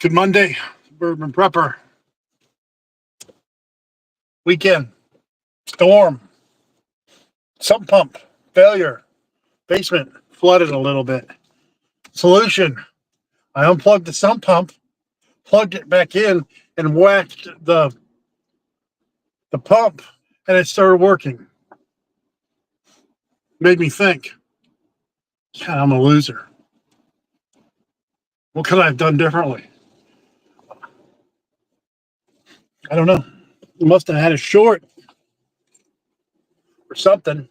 Good Monday, Bourbon Prepper. Weekend, storm, sump pump, failure, basement flooded a little bit. Solution, I unplugged the sump pump, plugged it back in, and whacked the pump, and it started working. Made me think, God, I'm a loser. What could I have done differently? I don't know. You must have had a short or something.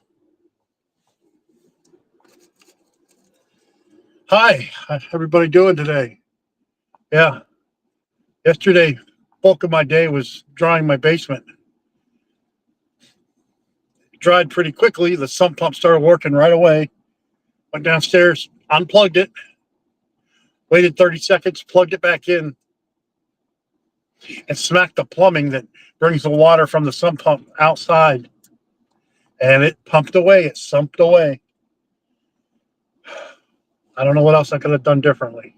Hi, how's everybody doing today? Yeah, yesterday, bulk of my day was drying my basement. It dried pretty quickly. The sump pump started working right away. Went downstairs, unplugged it, waited 30 seconds, plugged it back in, and smacked the plumbing that brings the water from the sump pump outside. And it pumped away. It sumped away. I don't know what else I could have done differently.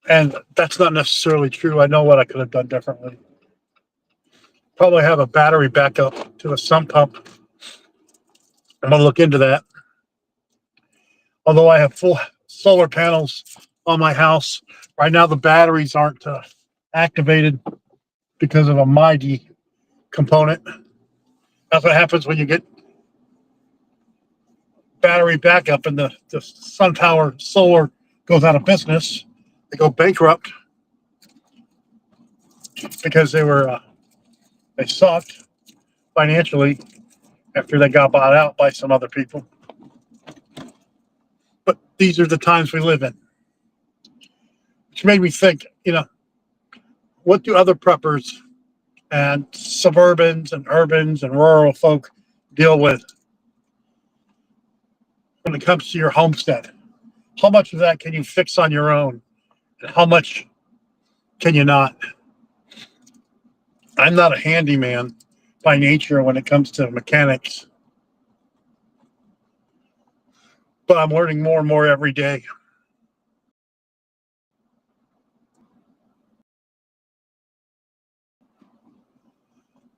And that's not necessarily true. I know what I could have done differently. Probably have a battery backup to the sump pump. I'm going to look into that. Although I have full solar panels on my house, right now the batteries aren't activated because of a MIDI component. That's what happens when you get battery backup and the SunPower solar goes out of business. They go bankrupt because they sucked financially after they got bought out by some other people. But these are the times we live in. Which made me think, what do other preppers and suburbans and urbans and rural folk deal with when it comes to your homestead? How much of that can you fix on your own? And how much can you not? I'm not a handyman by nature when it comes to mechanics, but I'm learning more and more every day.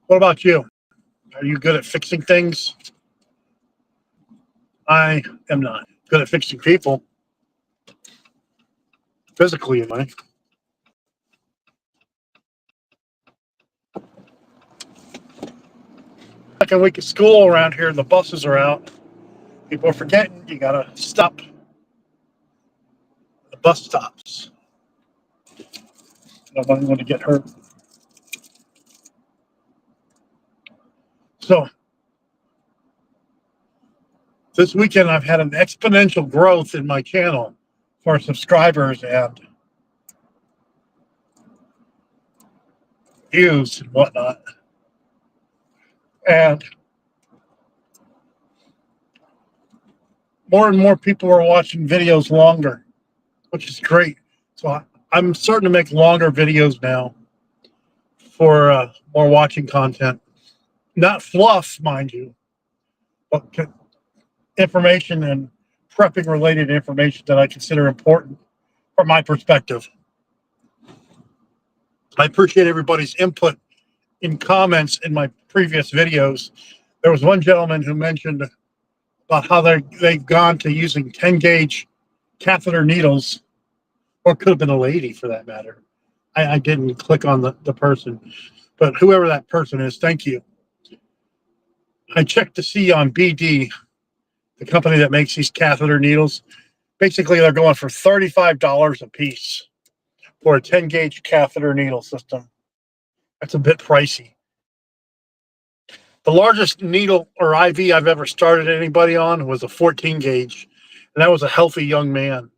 What about you? Are you good at fixing things? I am not good at fixing people. Physically, am I? Second week of school around here, the buses are out. People are forgetting you gotta stop the bus stops. Nobody want to get hurt. So this weekend, I've had an exponential growth in my channel for subscribers and views and whatnot. And more people are watching videos longer, which is great. So I'm starting to make longer videos now for more watching content. Not fluff, mind you, but information and prepping related information that I consider important from my perspective. I appreciate everybody's input in comments in my previous videos. There was one gentleman who mentioned about how they've gone to using 10 gauge catheter needles, or it could have been a lady for that matter. I didn't click on the person, but whoever that person is, thank you. I checked to see on BD, the company that makes these catheter needles. Basically, they're going for $35 a piece for a 10 gauge catheter needle system. That's a bit pricey. The largest needle or IV I've ever started anybody on was a 14 gauge, and that was a healthy young man.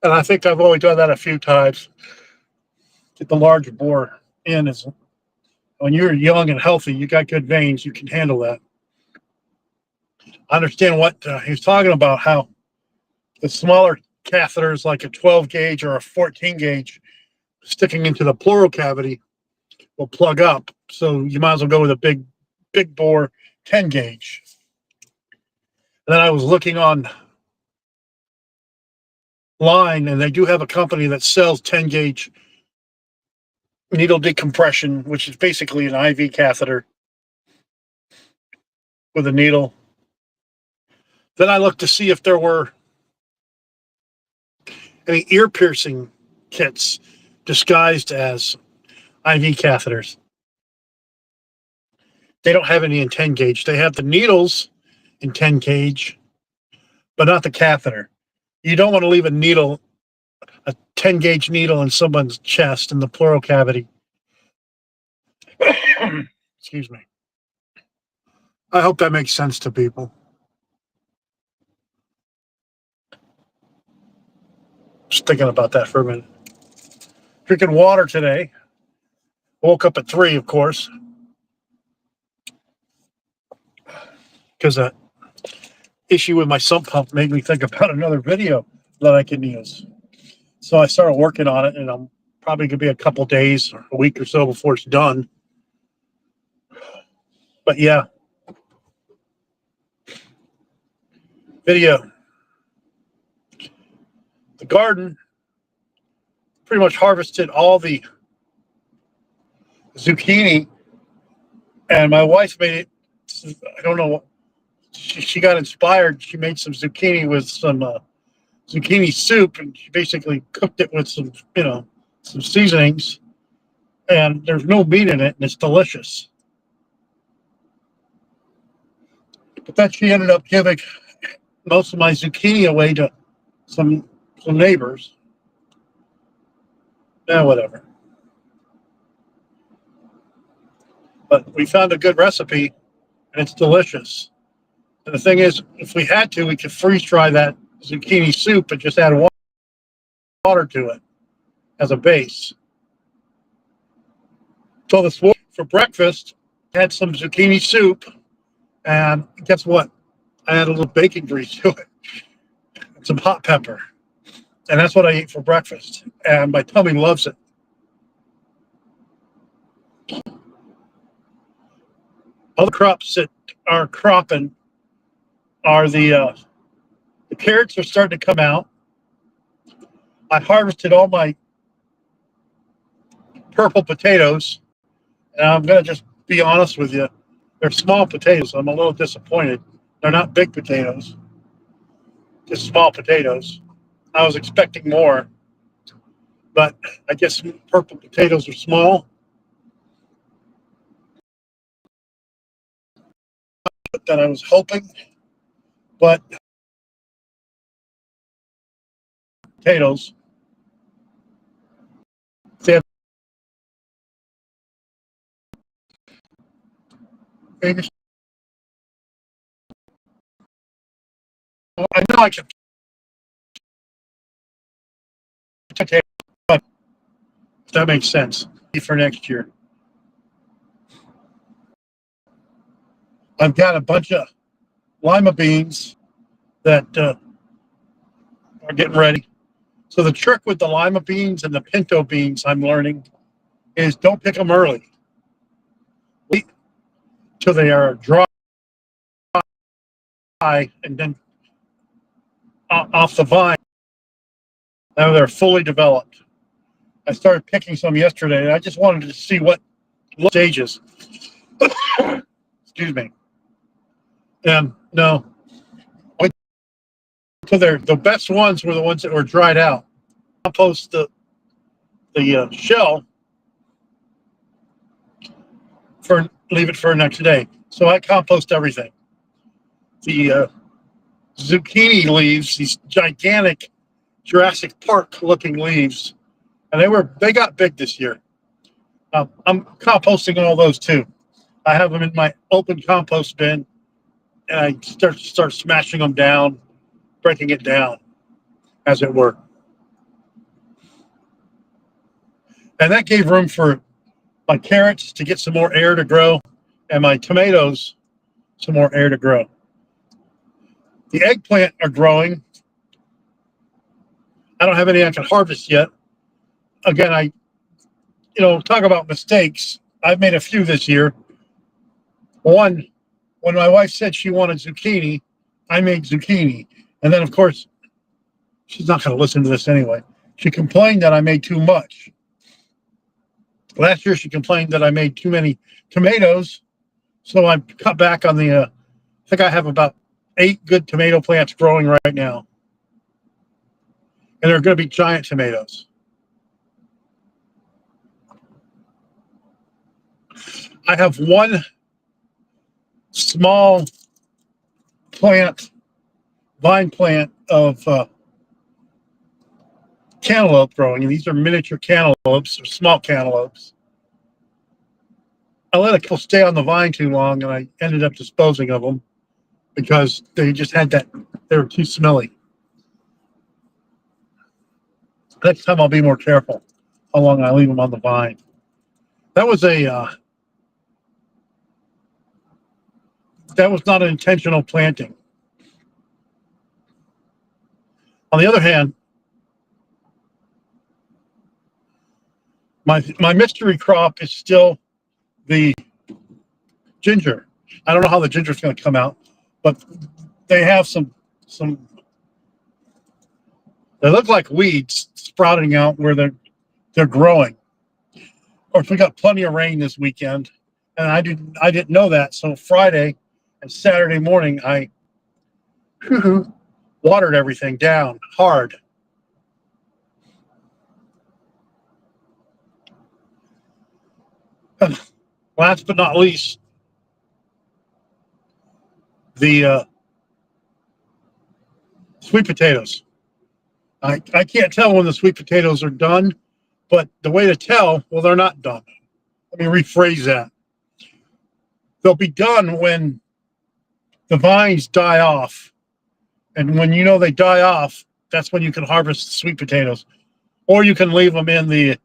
And I think I've only done that a few times. Get the large bore in. Is when you're young and healthy, you got good veins, you can handle that. I understand what he was talking about, how the smaller catheters like a 12 gauge or a 14 gauge sticking into the pleural cavity will plug up. So you might as well go with a big bore 10 gauge. And then I was looking online, and they do have a company that sells 10 gauge needle decompression, which is basically an IV catheter with a needle. Then I looked to see if there were any ear piercing kits disguised as IV catheters. They don't have any in 10 gauge. They have the needles in 10 gauge, but not the catheter. You don't want to leave a 10 gauge needle in someone's chest in the pleural cavity. Excuse me. I hope that makes sense to people. Just thinking about that for a minute. Drinking water today. Woke up at 3, of course, because that issue with my sump pump made me think about another video that I can use. So I started working on it, and I'm probably going to be a couple days or a week or so before it's done. But yeah, video. The garden pretty much harvested all the zucchini, and my wife made it. I don't know what she got inspired. She made some zucchini with some zucchini soup, and she basically cooked it with some seasonings, and there's no meat in it, and it's delicious. But then she ended up giving most of my zucchini away to some neighbors. Whatever. But we found a good recipe, and it's delicious. And the thing is, if we had to, we could freeze dry that zucchini soup and just add water to it as a base. So this morning for breakfast, I had some zucchini soup, and guess what? I had a little bacon grease to it, and some hot pepper, and that's what I ate for breakfast. And my tummy loves it. Other crops that are cropping are the carrots are starting to come out. I harvested all my purple potatoes, and I'm going to just be honest with you. They're small potatoes. I'm a little disappointed. They're not big potatoes, just small potatoes. I was expecting more, but I guess purple potatoes are small. That I was hoping, but potatoes. They have, I know I can potato, but if that makes sense for next year. I've got a bunch of lima beans that are getting ready. So the trick with the lima beans and the pinto beans I'm learning is don't pick them early. Wait till they are dry and then off the vine. Now they're fully developed. I started picking some yesterday, and I just wanted to see what stages. Excuse me. And no, wait till they're the best ones were the ones that were dried out. Compost the shell for leave it for next day. So I compost everything. The zucchini leaves, these gigantic Jurassic Park looking leaves, and they got big this year. I'm composting all those too. I have them in my open compost bin, and I start smashing them down, breaking it down, as it were. And that gave room for my carrots to get some more air to grow, and my tomatoes some more air to grow. The eggplant are growing. I don't have any I can harvest yet. Again, talk about mistakes. I've made a few this year. One when my wife said she wanted zucchini, I made zucchini. And then, of course, she's not going to listen to this anyway. She complained that I made too much. Last year, she complained that I made too many tomatoes. So I cut back on the, I think I have about 8 good tomato plants growing right now. And they're going to be giant tomatoes. I have one small plant, vine plant of cantaloupe growing, and these are miniature cantaloupes or small cantaloupes. I let a couple stay on the vine too long, and I ended up disposing of them because they just had that, they were too smelly. Next time I'll be more careful how long I leave them on the vine. That was not an intentional planting. On the other hand, my mystery crop is still the ginger. I don't know how the ginger is going to come out, but they have some. They look like weeds sprouting out where they're growing. Of course, we got plenty of rain this weekend, and I didn't know that. So Friday and Saturday morning, I watered everything down hard. Last but not least, the sweet potatoes. I can't tell when the sweet potatoes are done, but the way to tell, well, they're not done. Let me rephrase that. They'll be done when the vines die off. And when you know they die off, that's when you can harvest the sweet potatoes. Or you can leave them in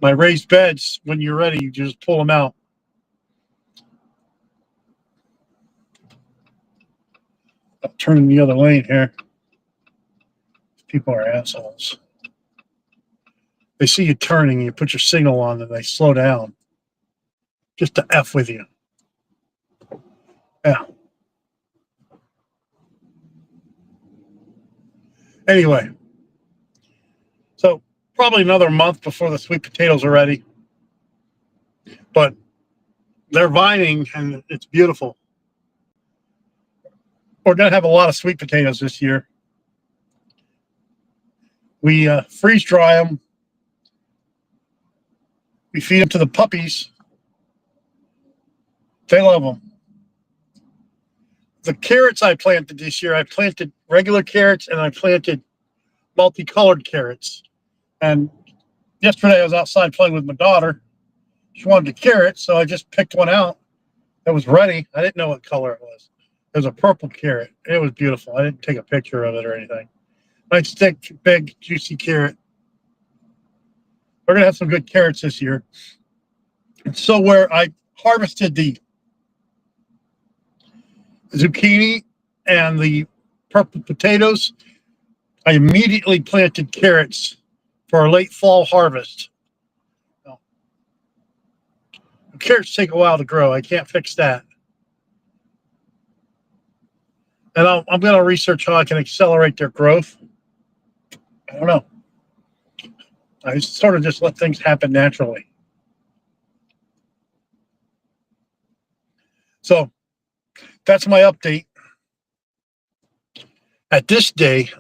my raised beds. When you're ready, you just pull them out. I'm turning the other lane here. People are assholes. They see you turning, and you put your signal on, and they slow down. Just to F with you. Yeah. Anyway. So probably another month before the sweet potatoes are ready. But they're vining, and it's beautiful. We're going to have a lot of sweet potatoes this year. We freeze dry them. We feed them to the puppies. They love them. The carrots I planted this year, I planted regular carrots and I planted multicolored carrots. And yesterday I was outside playing with my daughter. She wanted a carrot, so I just picked one out that was ready. I didn't know what color it was. It was a purple carrot. It was beautiful. I didn't take a picture of it or anything. Nice, thick, big, juicy carrot. We're going to have some good carrots this year. And so where I harvested the zucchini and the purple potatoes, I immediately planted carrots for a late fall harvest. Now, carrots take a while to grow. I can't fix that. And I'm going to research how I can accelerate their growth. I don't know. I sort of just let things happen naturally. So that's my update at this day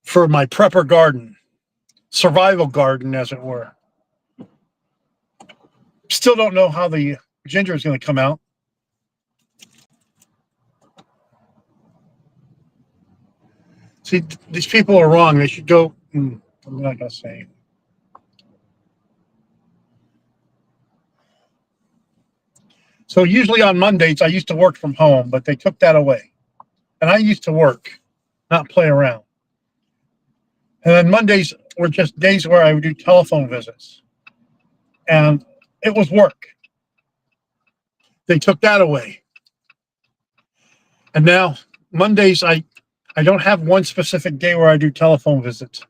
for my prepper garden, survival garden, as it were. Still don't know how the ginger is going to come out. See, these people are wrong. They should go. I'm not going to say. So usually on Mondays, I used to work from home, but they took that away. And I used to work, not play around. And then Mondays were just days where I would do telephone visits. And it was work. They took that away. And now Mondays, I don't have one specific day where I do telephone visits.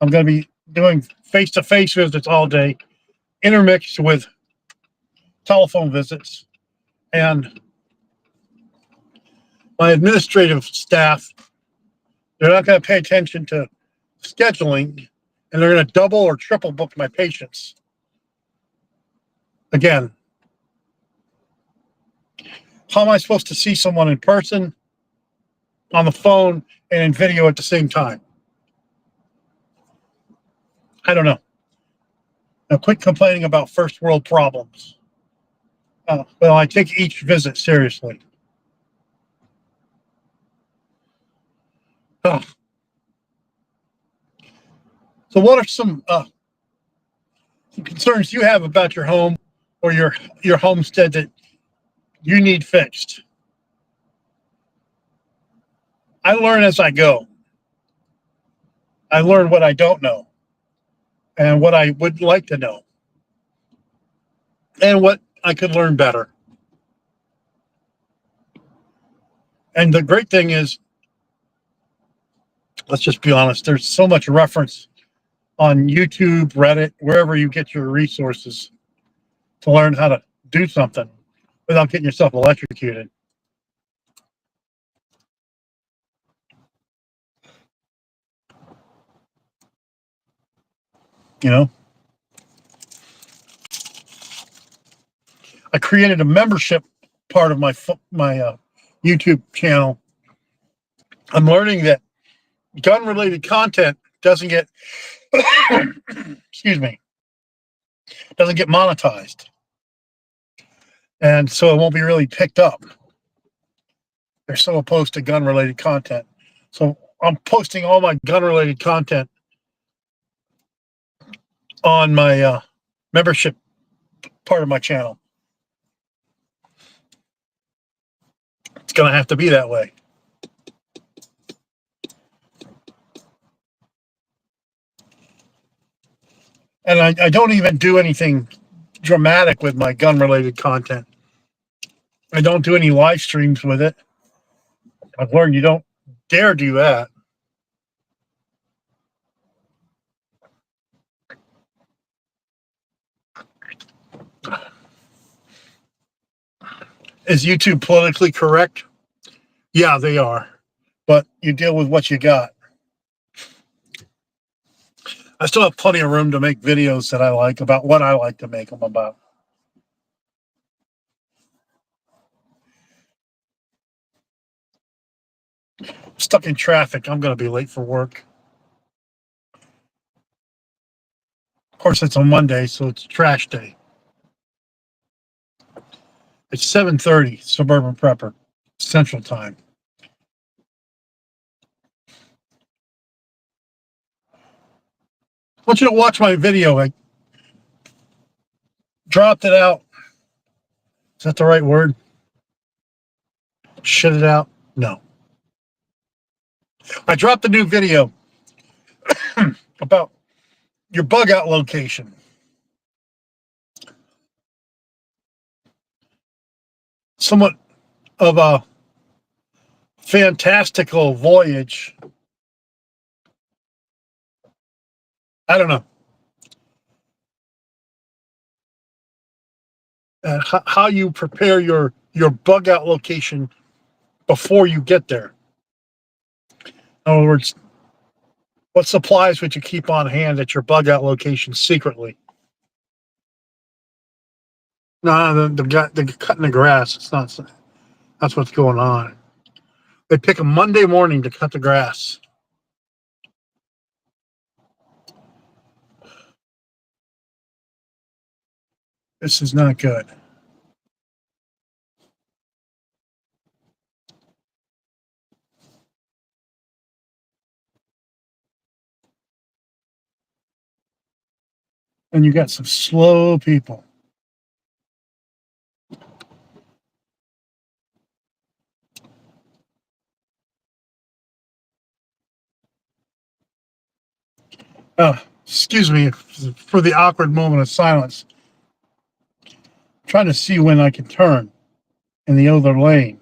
I'm going to be doing face-to-face visits all day, intermixed with telephone visits. And my administrative staff, they're not going to pay attention to scheduling, and they're going to double or triple book my patients. Again, how am I supposed to see someone in person, on the phone, and in video at the same time? I don't know. Now, quit complaining about first world problems. Well, I take each visit seriously. Oh. So what are some concerns you have about your home or your homestead that you need fixed? I learn as I go. I learn what I don't know and what I would like to know and what I could learn better. And the great thing is, let's just be honest, there's so much reference on YouTube, Reddit, wherever you get your resources to learn how to do something without getting yourself electrocuted. You know, I created a membership part of my YouTube channel. I'm learning that gun-related content doesn't get excuse me, doesn't get monetized, and so it won't be really picked up. They're so opposed to gun-related content. So I'm posting all my gun-related content on my membership part of my channel. It's going to have to be that way. And I don't even do anything dramatic with my gun-related content. I don't do any live streams with it. I've learned you don't dare do that. Is YouTube politically correct? Yeah, they are. But you deal with what you got. I still have plenty of room to make videos that I like about what I like to make them about. Stuck in traffic. I'm going to be late for work. Of course, it's on Monday, so it's trash day. It's 7:30, Suburban Prepper, Central Time. I want you to watch my video. I dropped it out. Is that the right word? Shit it out? No. I dropped a new video about your bug out location. Somewhat of a fantastical voyage. I don't know. How you prepare your bug out location before you get there. In other words, what supplies would you keep on hand at your bug out location secretly? No, they're cutting the grass. It's not. That's what's going on. They pick a Monday morning to cut the grass. This is not good. And you got some slow people. Excuse me for the awkward moment of silence. I'm trying to see when I can turn in the other lane.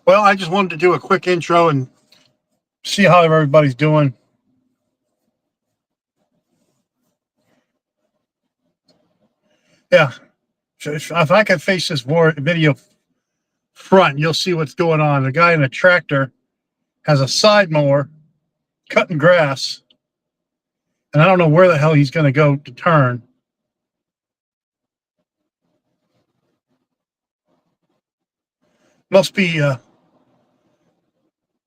Well, I just wanted to do a quick intro and see how everybody's doing. Yeah. If I can face this video front, you'll see what's going on. The guy in a tractor has a side mower cutting grass, and I don't know where the hell he's going to go to turn. Must be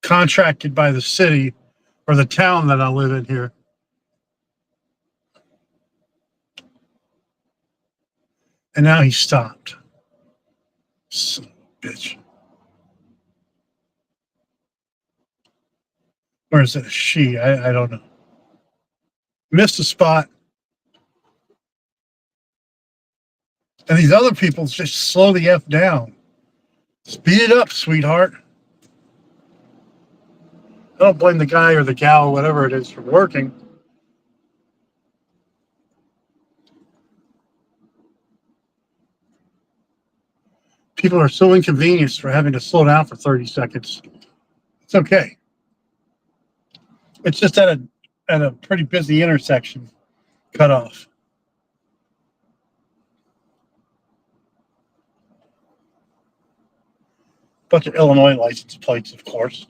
contracted by the city or the town that I live in here. And now he stopped. Son of a bitch. Or is it a she? I don't know. Missed a spot. And these other people just slow the F down. Speed it up, sweetheart. I don't blame the guy or the gal, whatever it is, for working. People are so inconvenienced for having to slow down for 30 seconds. It's okay. It's just at a pretty busy intersection cut off. Bunch of Illinois license plates, of course.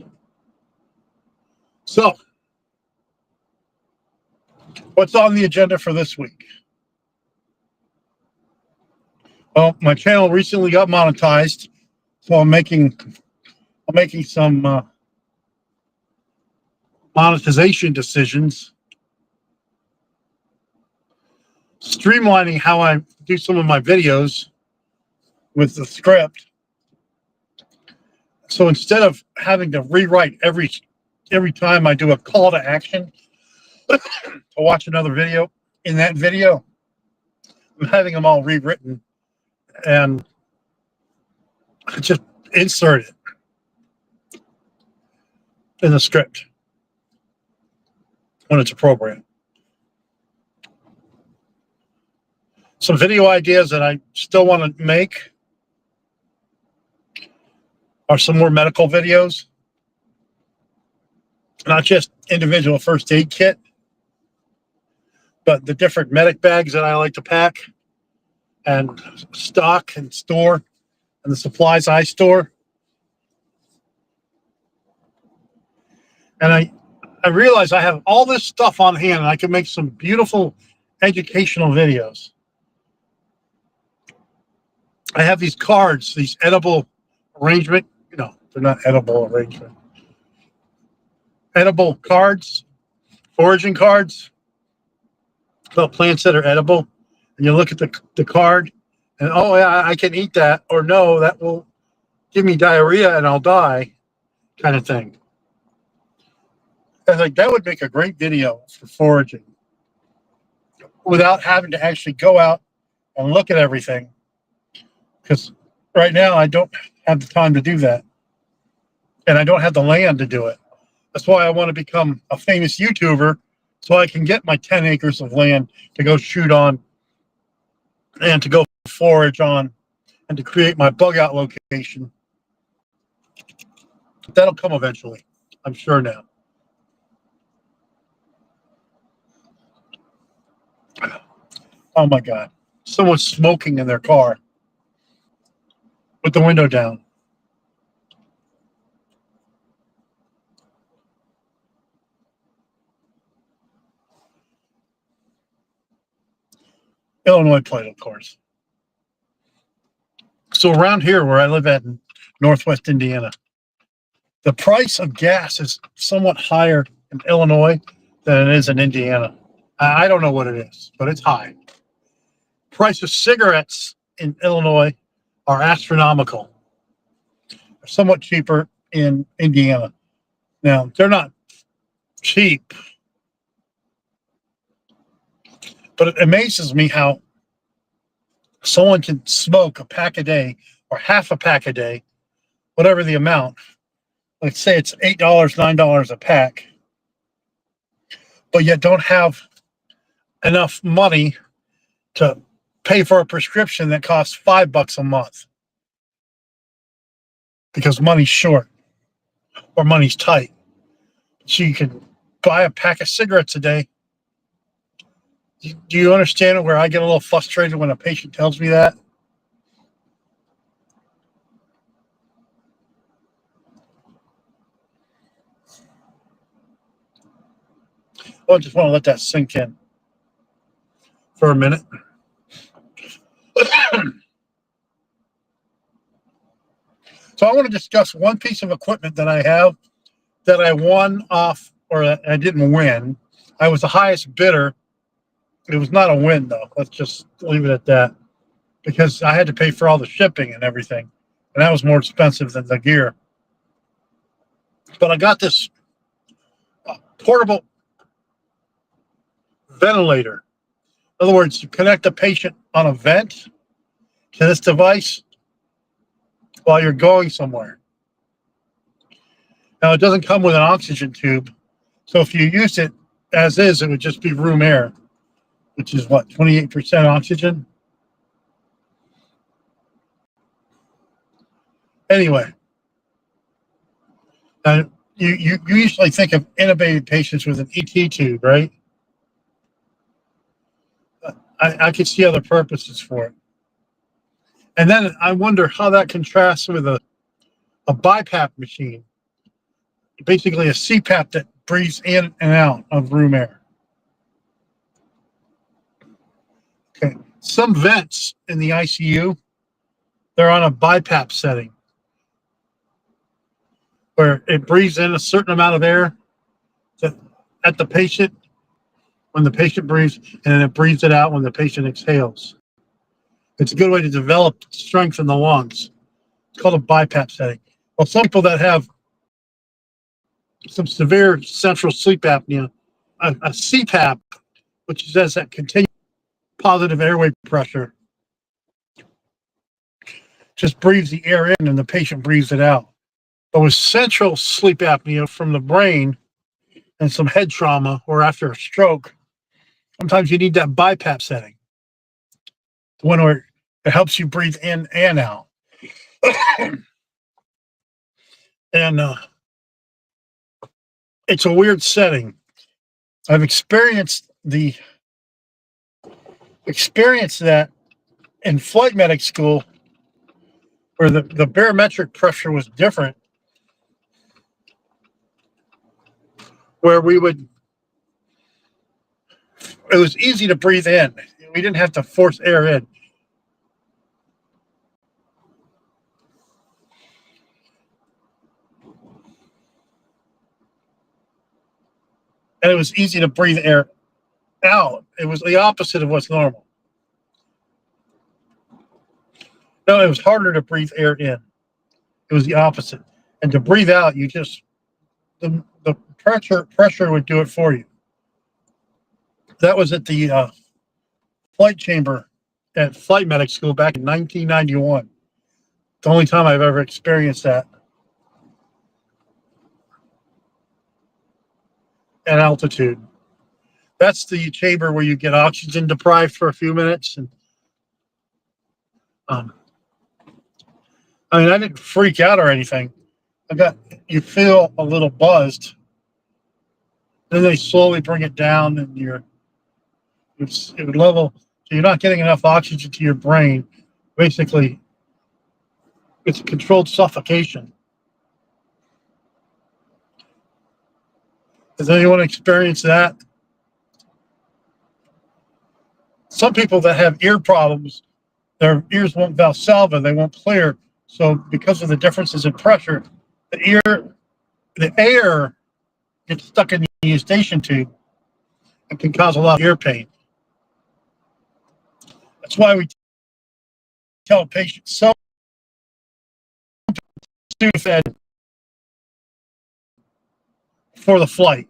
So, what's on the agenda for this week? Well, my channel recently got monetized, so I'm making some monetization decisions, streamlining how I do some of my videos with the script. So instead of having to rewrite every time I do a call to action to watch another video, in that video, I'm having them all rewritten and just insert it in the script when it's appropriate. Some video ideas that I still want to make are some more medical videos, not just individual first aid kit, but the different medic bags that I like to pack and stock and store and the supplies I store. And I realize I have all this stuff on hand and I can make some beautiful educational videos. I have these cards, these edible arrangement. No, they're not edible arrangement. Edible cards, foraging cards, about plants that are edible. And you look at the card and, oh, yeah, I can eat that. Or no, that will give me diarrhea and I'll die, kind of thing. I was like, that would make a great video for foraging without having to actually go out and look at everything. Because right now I don't have the time to do that. And I don't have the land to do it. That's why I want to become a famous YouTuber so I can get my 10 acres of land to go shoot on and to go forage on and to create my bug out location. That'll come eventually, I'm sure now. Oh my God. Someone's smoking in their car with the window down. Illinois plate, of course. So around here where I live at in Northwest Indiana, the price of gas is somewhat higher in Illinois than it is in Indiana. I don't know what it is, but it's high. Price of cigarettes in Illinois are astronomical. They're somewhat cheaper in Indiana. Now, they're not cheap, but it amazes me how someone can smoke a pack a day or half a pack a day, whatever the amount. Let's say it's $8, $9 a pack, but yet don't have enough money to pay for a prescription that costs $5 a month because money's short or money's tight. So you can buy a pack of cigarettes a day Do you understand where I get a little frustrated when a patient tells me that? Well, I just want to let that sink in for a minute. So I want to discuss one piece of equipment that I have that I won off, or I didn't win. I was the highest bidder. It was not a win, though. Let's just leave it at that, because I had to pay for all the shipping and everything, and that was more expensive than the gear. But I got this portable ventilator. In other words, you connect the patient on a vent to this device while you're going somewhere. Now, it doesn't come with an oxygen tube, so if you use it as is, it would just be room air, which is what, 28% oxygen? Anyway, you usually think of intubated patients with an ET tube, right? I could see other purposes for it. And then I wonder how that contrasts with a BiPAP machine, basically a CPAP that breathes in and out of room air. Okay, some vents in the ICU, they're on a BiPAP setting where it breathes in a certain amount of air at the patient when the patient breathes, and then it breathes it out when the patient exhales. It's a good way to develop strength in the lungs. It's called a BiPAP setting. Well, some people that have some severe central sleep apnea, a CPAP, which says that continuous positive airway pressure, just breathes the air in and the patient breathes it out. But with central sleep apnea from the brain and some head trauma or after a stroke, sometimes you need that BiPAP setting, the one where it helps you breathe in and out. And it's a weird setting. I've experienced that in flight medic school, where the barometric pressure was different, where it was easy to breathe in. We didn't have to force air in. And it was easy to breathe air out. It was the opposite of what's normal. No, it was harder to breathe air in. It was the opposite. And to breathe out, the pressure would do it for you. That was at the flight chamber at flight medic school back in 1991. The only time I've ever experienced that at altitude. That's the chamber where you get oxygen deprived for a few minutes. And I didn't freak out or anything. You feel a little buzzed. Then they slowly bring it down, and it level. So you're not getting enough oxygen to your brain. Basically, it's controlled suffocation. Has anyone experienced that? Some people that have ear problems, their ears won't valsalva, they won't clear. So because of the differences in pressure, the air gets stuck in the eustachian tube and can cause a lot of ear pain. That's why we tell patients some Sudafed for the flight,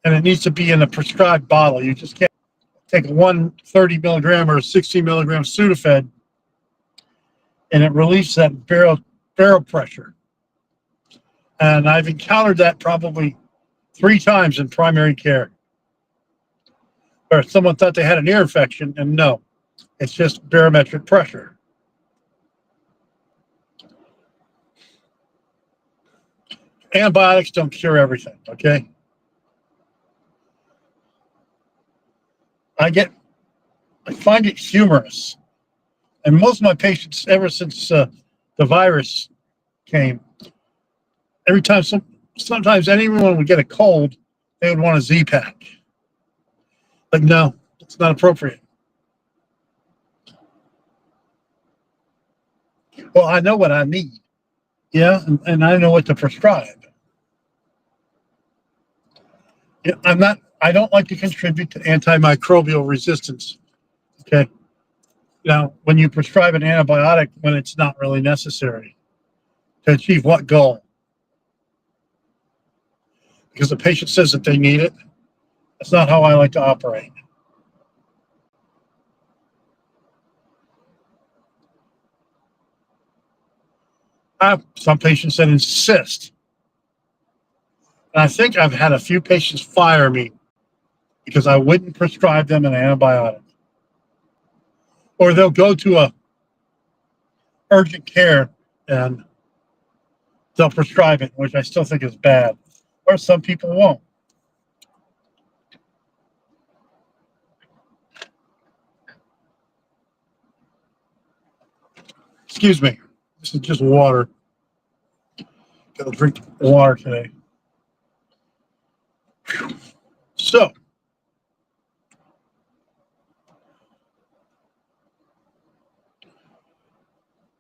and it needs to be in a prescribed bottle. You just can't take a 130 milligram or a 60 milligram Sudafed, and it releases that barrel pressure. And I've encountered that probably 3 times in primary care, where someone thought they had an ear infection, and no, it's just barometric pressure. Antibiotics don't cure everything, okay? I find it humorous. And most of my patients, ever since the virus came, every time sometimes anyone would get a cold, they would want a Z-Pack. Like, no, it's not appropriate. Well, I know what I need. Yeah, and I know what to prescribe. Yeah, I don't like to contribute to antimicrobial resistance. Okay. Now, when you prescribe an antibiotic when it's not really necessary to achieve what goal? Because the patient says that they need it. That's not how I like to operate. I have some patients that insist. And I think I've had a few patients fire me because I wouldn't prescribe them an antibiotic. Or they'll go to a urgent care and they'll prescribe it, which I still think is bad. Or some people won't. Excuse me. This is just water. Gotta drink water today. So,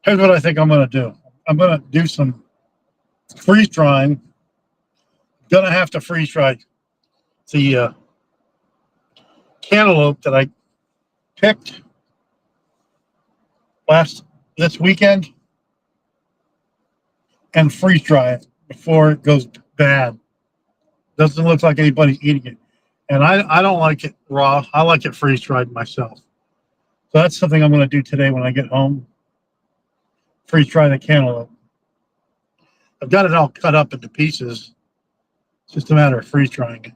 here's what I think I'm going to do. I'm going to do some freeze drying. Going to have to freeze dry the cantaloupe that I picked this weekend and freeze dry it before it goes bad. Doesn't look like anybody's eating it. And I don't like it raw. I like it freeze dried myself. So that's something I'm going to do today when I get home. Freeze dry the cantaloupe. I've got it all cut up into pieces. It's just a matter of freeze drying it.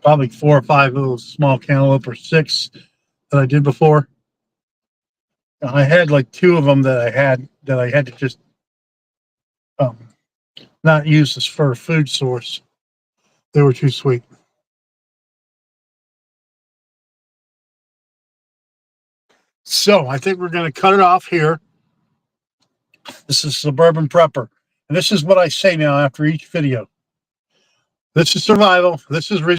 Probably 4 or 5 little small cantaloupe, or 6 that I did before. I had like 2 of them that I had to just not use this for a food source. They were too sweet. So I think we're going to cut it off here. This is Suburban Prepper. And this is what I say now after each video. This is survival. This is